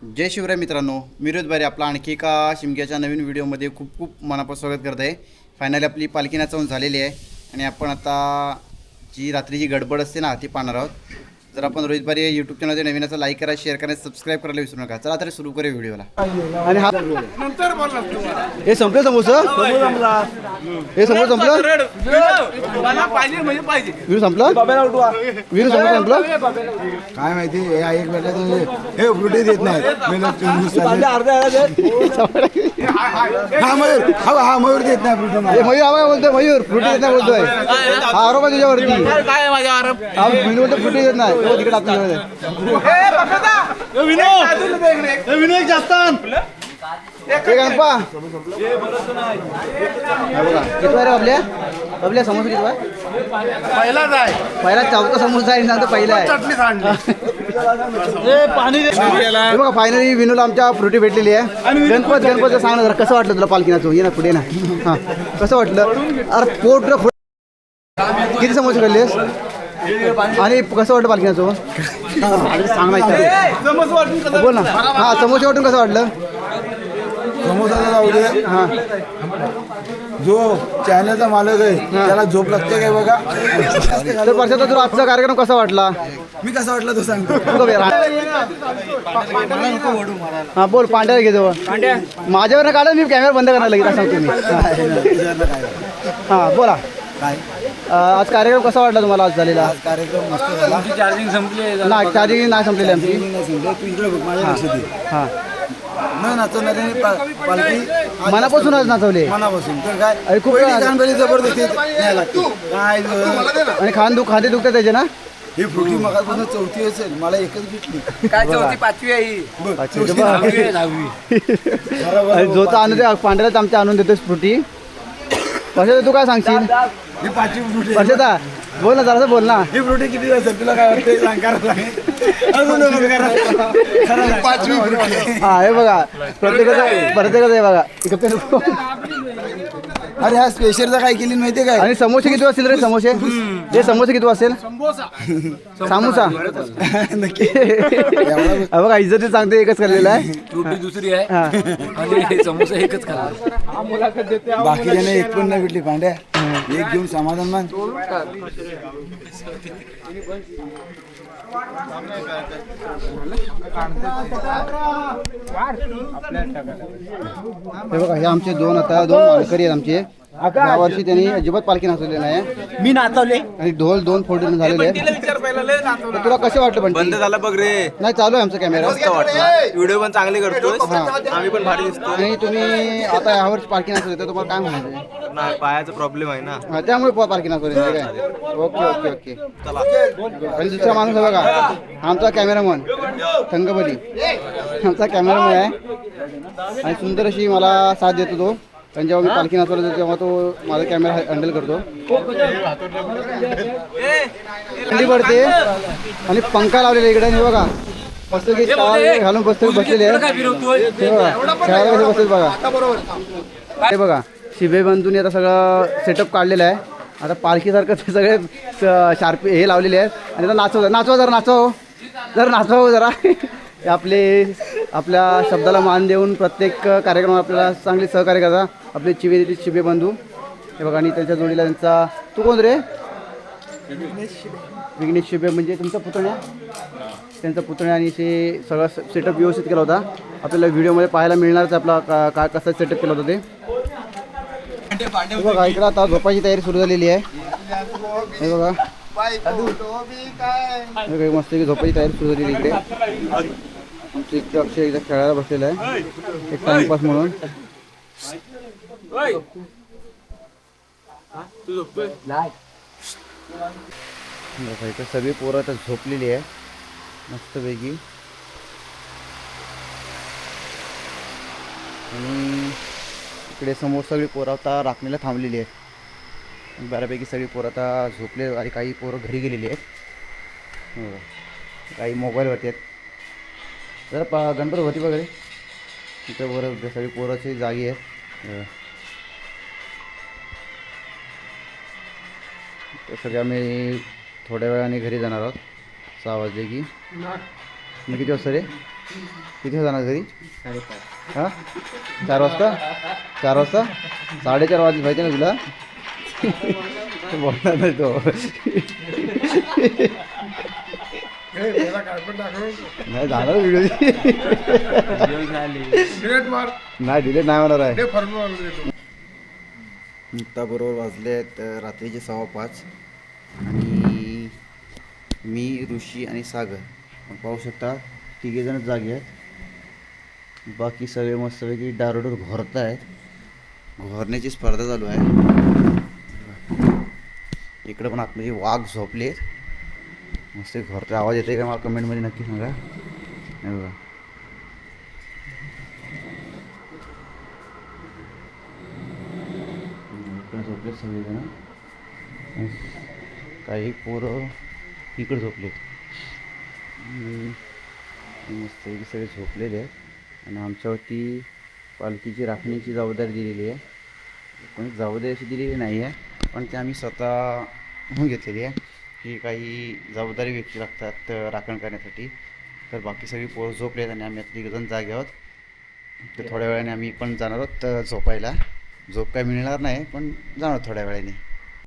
जय शिवराय मित्रांनो, मी रोज बारे आपला आणखी एका शिमग्याच्या नवीन व्हिडिओमध्ये खूप खूप मनापासून स्वागत करत आहे. फायनली आपली पालखी नाचवून झालेली आहे आणि आपण आता जी रात्रीची गडबड असते ना ती पाहणार आहोत. जर आपण रोहित बारे यूट्यूब चॅनलमध्ये नवीन असं लाईक करा, शेअर करा, सबस्क्राईब करायला विसरू नका. चला तर सुरू करूया व्हिडिओला. आणि हा हे संपलं समोसा, हे समोर संपलं, विरू संपलं, विरू समोर संपलं. काय माहिती एक भेटला हे फ्रुटी देत नाही. हा मयूर देत नाही फ्रुटी. मयूर आवाज बोलतोय, मयूर फ्रुटी देत नाही बोलतोय. हा आरोप आहे तुझ्यावरती. काय माझा आरोप? हा विनू बोलतो फ्रुटी देत नाही. तो तिकडे आपल्याकडे विनोद जास्त गणपा किती वारे आपल्या आपल्या समोसा किती वार पहिलाच आहे. पहिला चौथा समोसा आहे ना, तो पहिला आहे. पाणी हे बघा फायनली विनूला आमच्या फ्रुटी भेटलेली आहे. गणपत सांग ना जरा, कसं वाटलं तुला पालखी नाचून? ये ना पुढे ना. हां कसं वाटलं? अरे पोट किती समोसे खाल्लेस आणि कसं वाटलं पालखी नाचून? सांग ना, बोल ना. हां समोसे वाटून कसं वाटलं? समोसा जाऊ दे. हां जो चॅनलचा मालक आहे त्याला झोप लागते काय बघा. तर परशाचा तुला आजचा कार्यक्रम कसा वाटला? मी कसं वाटलं तो सांगतो. हां बोल, पांड्याला घे जवळ. माझ्यावर काढा, मी कॅमेरा बंद करणार लगेच सांगतो मी. हां बोला. काय आज कार्यक्रम कसा वाटला तुम्हाला आज झालेला? आज कार्यक्रम मस्त झाला. चार्जिंग संपली. नाही चार्जिंग नाही संपलेली आमची. तू इकडे बघ माझ्या लक्ष दे. हां न नाचवणाऱ्याने पालखी मनापासूनच नाचवले मनापासून तर काय अरे खूप कानबरी जबरदस्ती नाही लागते काय आणि खांदे दुखतात त्याचे ना. ही फ्रुटी मगापासून चौथी असेल, मला एकच भेटली. काय चौथी पाचवी आहे ही? जो तर आणून दे पांढऱ्याच आमच्या आणून देतोस फ्रुटी. परशाचा तू काय सांगशील? ही पाचवी फ्रुटी परशाचा बोल ना, जरासं बोल ना. ही फ्रुटी किती असेल तुला काय वाटतं सांग. पाचवी फ्रुटी. हा हे बघा, प्रत्येकाचं आहे बघा. अरे हा स्पेशलचा काय केली माहितीये काय? आणि समोसे किती असतील रे? समोसे हे समोसे किती असेल? सामोसा नक्की हा बघा, इज्जत सांगते एकच खाल्लेला आहे. फ्रुटी दुसरी आहे हा आणि समोसा एकच खाल्ला. बाकीच्याने एक पण नाही भेटली. पांड्या एक घेऊन समाधान मान. हे बघा, हे आमचे दोन मालकरी आहेत आमचे. या वर्षी त्यांनी अजिबात पालखी नाचवली नाही. मी नाचवले. आणि ढोल 2 फोडून झालेले आहेत. तर तुला कसं वाटलं? पण बंद झाला बघ रे. नाही, चालू आहे आमचा कॅमेरा. व्हिडिओ पण चांगले करतोय, आम्ही पण भारी दिसतो. आणि तुम्ही आता यावर्षी पालखी नाचवली तर तुम्हाला काय म्हणायचं? नाही, पायाचा प्रॉब्लेम आहे ना. हा, त्यामुळे पालखी नाचवली नाही काय? ओके. आणि दुसरा माणूस आहे बघा, आमचा कॅमेरामन थंगबली. आमचा कॅमेरामन आहे आणि सुंदर अशी मला साथ देतो तो. आणि जेव्हा मी पालखी नाचवलं तेव्हा तो माझा कॅमेरा हँडल करतो. थंडी पडते आणि पंखा लावलेला इकडे. हे बघा मस्त की घालून बसलेले आहे. हे बघा खेळायला कसे बसलेत बघा. हे बघा शिबे बंधूंनी आता सगळं सेटअप काढलेलं आहे. आता पालखीसारखं ते सगळे शार्पी हे लावलेले आहेत. आणि आता नाचवा जरा. आपल्या शब्दाला मान देऊन प्रत्येक कार्यक्रमात आपल्याला चांगली सहकार्य करता आपले शिबे बंधू. हे बघा, आणि त्यांच्या जोडीला त्यांचा, तू कोण रे? विघ्नेश शिबे म्हणजे तुमचा पुतण्या. त्यांचा पुतण्या आणि ते सगळा सेटअप व्यवस्थित केला होता. आपल्याला व्हिडिओमध्ये पाहायला मिळणारच आपला काय कसं सेटअप केलं होतं ते. हे बघा इकडं आता झोपायची तयारी सुरू झालेली आहे. हे बघा मस्त की झोपायची तयारी सुरू झालेली इकडे. आमचं इकडे अक्षय एकदा खेळायला बसलेला आहे, एक टाइमपास म्हणून. इकडे सगळी पोरं आता झोपलेली आहे मस्तपैकी. आणि इकडे समोर सगळी पोरं आता राखणीला थांबलेली आहेत. बऱ्यापैकी सगळी पोरं आता झोपले आणि काही पोरं घरी गेलेली आहेत. काही मोबाईलवरती आहेत. जरा गणपती होती वगैरे तिथे बरं सगळी पोराची जागी आहेत. सगळे आम्ही थोड्या वेळाने घरी जाणार आहोत. 6 वाजले की. किती वाजता रे? किती जाणार घरी हां 4 वाजता 4 वाजता 4:30 वाजले पाहिजे ना तुला बोलणार नाही तो नाही जाणार व्हिडिओ नाही डिलेट नाही होणार आहे आता बरोबर वाजले आहेत रात्रीचे 5:15 आणि मी ऋषी आणि सागर पाहू शकता तिघेजण जागे आहेत बाकी सगळे मस्तपैकी डारोडोर घोरत आहेत घोरण्याची स्पर्धा चालू आहे इकडं पण आतमध्ये वाघ झोपले मस्त घोरते आवाज येते का मला कमेंटमध्ये नक्की सांगा हे बघा इकडं झोपले सगळेजण काही पोरं इकडे झोपले मस्त सगळे झोपलेले आहेत आणि आमच्यावरती पालखीची राखण्याची जबाबदारी दिलेली आहे कोणी जबाबदारी अशी दिलेली नाही आहे पण ते आम्ही स्वतः घेतलेली आहे की काही जबाबदारी व्यक्ती लागतात राखण करण्यासाठी तर बाकी सगळी पोरं झोपले आहेत आणि आम्ही आता 3 जण जागे आहोत तर थोड्या वेळाने आम्ही पण जाणार आहोत झोपायला झोप काय मिळणार नाही पण जाणार थोड्या वेळाने